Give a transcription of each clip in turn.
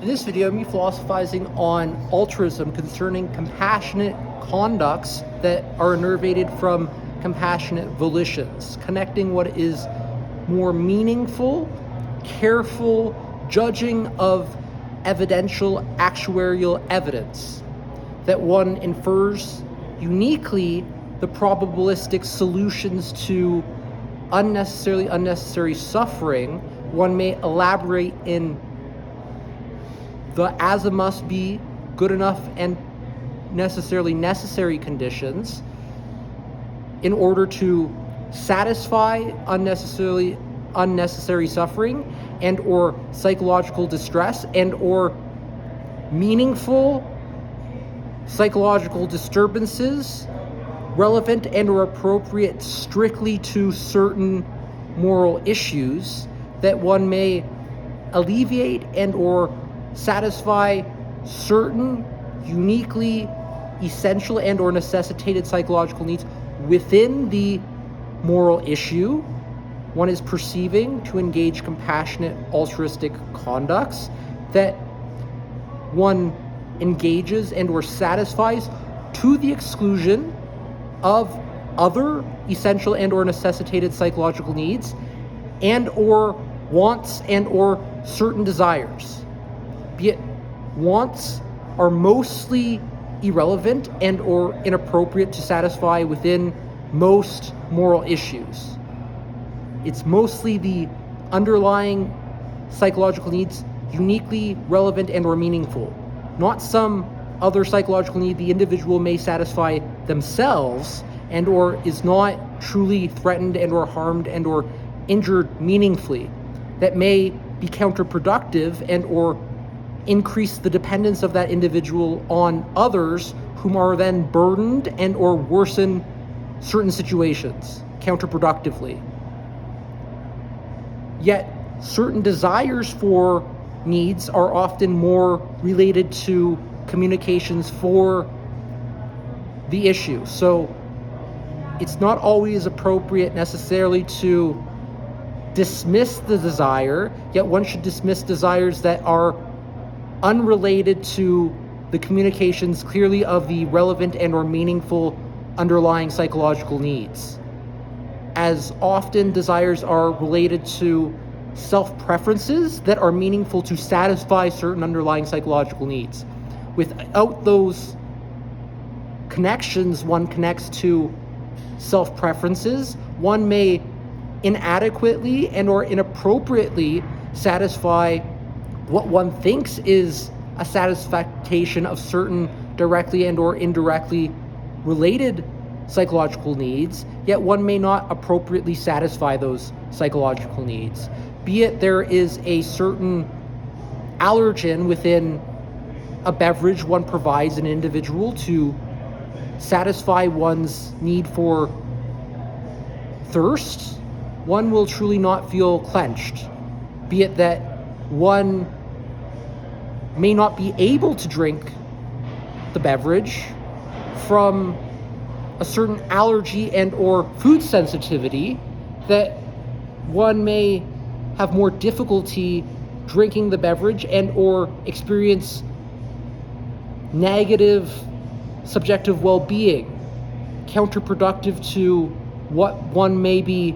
In this video, I'm philosophizing on altruism concerning compassionate conducts that are innervated from compassionate volitions, connecting what is more meaningful, careful judging of evidential actuarial evidence, that one infers uniquely the probabilistic solutions to unnecessary suffering. One may elaborate in the as a must be, good enough, and necessary conditions in order to satisfy unnecessary suffering and or psychological distress and or meaningful psychological disturbances relevant and or appropriate strictly to certain moral issues, that one may alleviate and or satisfy certain uniquely essential and or necessitated psychological needs within the moral issue one is perceiving to engage compassionate altruistic conducts, that one engages and or satisfies to the exclusion of other essential and or necessitated psychological needs and or wants and or certain desires. Be it wants are mostly irrelevant and or inappropriate to satisfy within most moral issues. It's mostly the underlying psychological needs uniquely relevant and or meaningful, not some other psychological need the individual may satisfy themselves and or is not truly threatened and or harmed and or injured meaningfully, that may be counterproductive and or increase the dependence of that individual on others, whom are then burdened and or worsen certain situations counterproductively. Yet certain desires for needs are often more related to communications for the issue. So it's not always appropriate necessarily to dismiss the desire, yet one should dismiss desires that are unrelated to the communications clearly of the relevant and or meaningful underlying psychological needs, as often desires are related to self-preferences that are meaningful to satisfy certain underlying psychological needs. Without those connections one connects to self-preferences, one may inadequately and or inappropriately satisfy what one thinks is a satisfaction of certain directly and or indirectly related psychological needs, yet one may not appropriately satisfy those psychological needs. Be it there is a certain allergen within a beverage one provides an individual to satisfy one's need for thirst, one will truly not feel quenched. Be it that one may not be able to drink the beverage from a certain allergy and or food sensitivity, that one may have more difficulty drinking the beverage and or experience negative subjective well-being, counterproductive to what one may be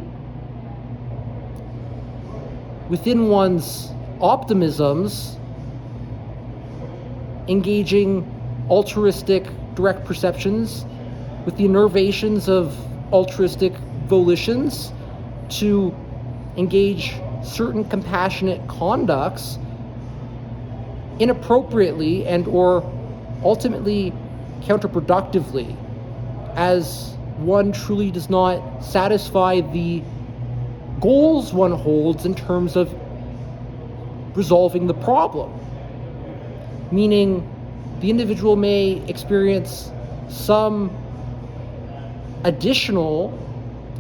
within one's optimisms, engaging altruistic direct perceptions with the innervations of altruistic volitions to engage certain compassionate conducts inappropriately and or ultimately counterproductively, as one truly does not satisfy the goals one holds in terms of resolving the problem. Meaning the individual may experience some additional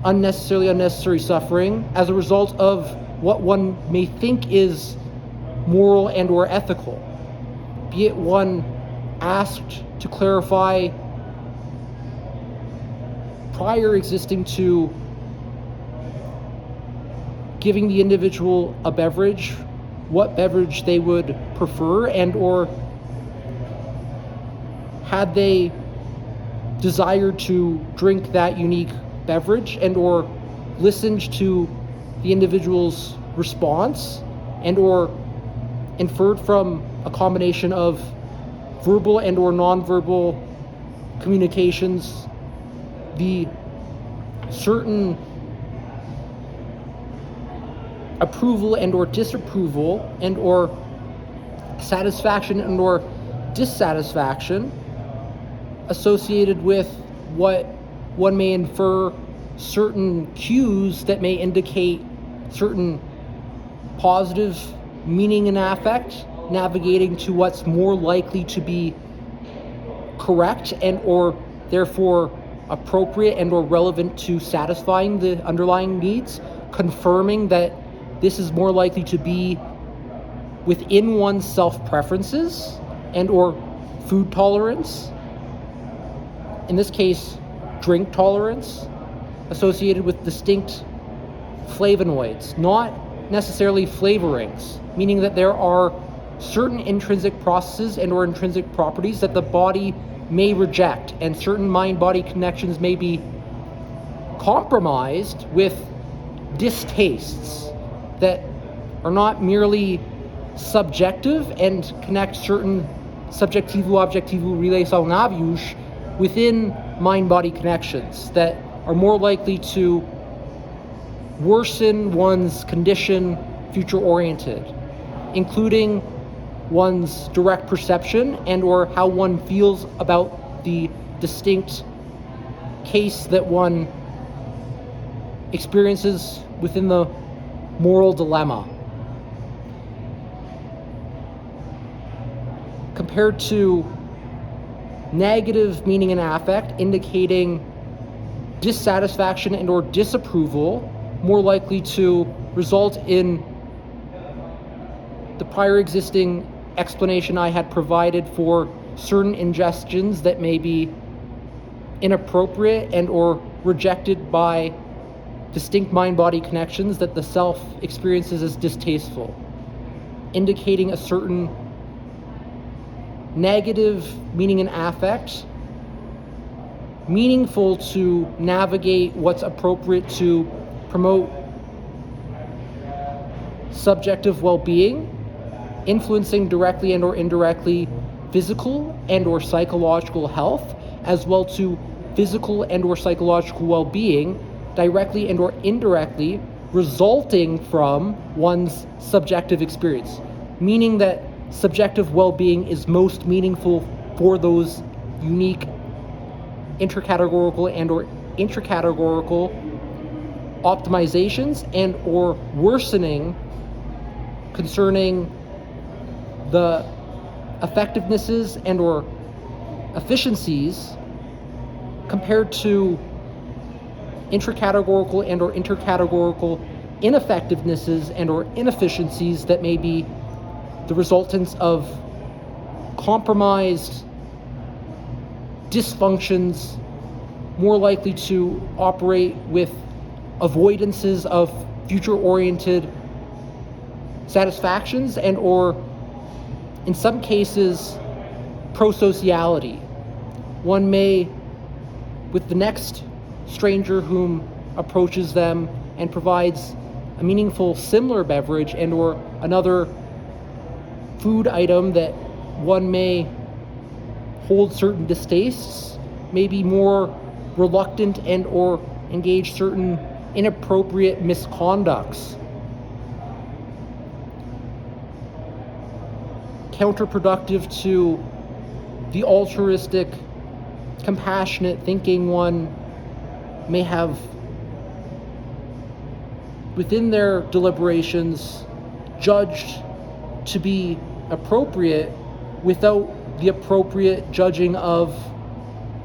unnecessary suffering as a result of what one may think is moral and or ethical. Be it one asked to clarify prior existing to giving the individual a beverage what beverage they would prefer, and or had they desired to drink that unique beverage, and or listened to the individual's response, and or inferred from a combination of verbal and or nonverbal communications the certain approval and or disapproval and or satisfaction and or dissatisfaction associated with what one may infer certain cues that may indicate certain positive meaning and affect, navigating to what's more likely to be correct and or therefore appropriate and or relevant to satisfying the underlying needs, confirming that this is more likely to be within one's self-preferences and or food tolerance, in this case drink tolerance, associated with distinct flavonoids, not necessarily flavorings, meaning that there are certain intrinsic processes and or intrinsic properties that the body may reject, and certain mind-body connections may be compromised with distastes that are not merely subjective and connect certain subjectivo-objectivo relacionados within mind-body connections that are more likely to worsen one's condition future-oriented, including one's direct perception and or how one feels about the distinct case that one experiences within the moral dilemma. Compared to negative meaning and affect, indicating dissatisfaction and or disapproval, more likely to result in the prior existing explanation I had provided for certain ingestions that may be inappropriate and or rejected by distinct mind-body connections that the self experiences as distasteful, indicating a certain negative meaning and affect, meaningful to navigate what's appropriate to promote subjective well-being, influencing directly and or indirectly physical and or psychological health, as well to physical and or psychological well-being, directly and or indirectly resulting from one's subjective experience, meaning that subjective well-being is most meaningful for those unique intercategorical and or intracategorical optimizations and or worsening concerning the effectivenesses and or efficiencies compared to intracategorical and or intercategorical ineffectivenesses and or inefficiencies that may be the resultants of compromised dysfunctions, more likely to operate with avoidances of future-oriented satisfactions and or, in some cases, prosociality. One may, with the next stranger whom approaches them and provides a meaningful similar beverage and or another food item that one may hold certain distastes, may be more reluctant and or engage certain inappropriate misconducts. Counterproductive to the altruistic, compassionate thinking one may have within their deliberations judged to be appropriate without the appropriate judging of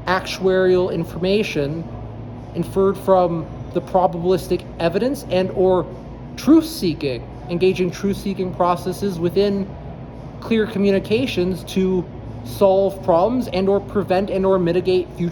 actuarial information inferred from the probabilistic evidence and or truth-seeking, engaging truth-seeking processes within clear communications to solve problems and or prevent and or mitigate future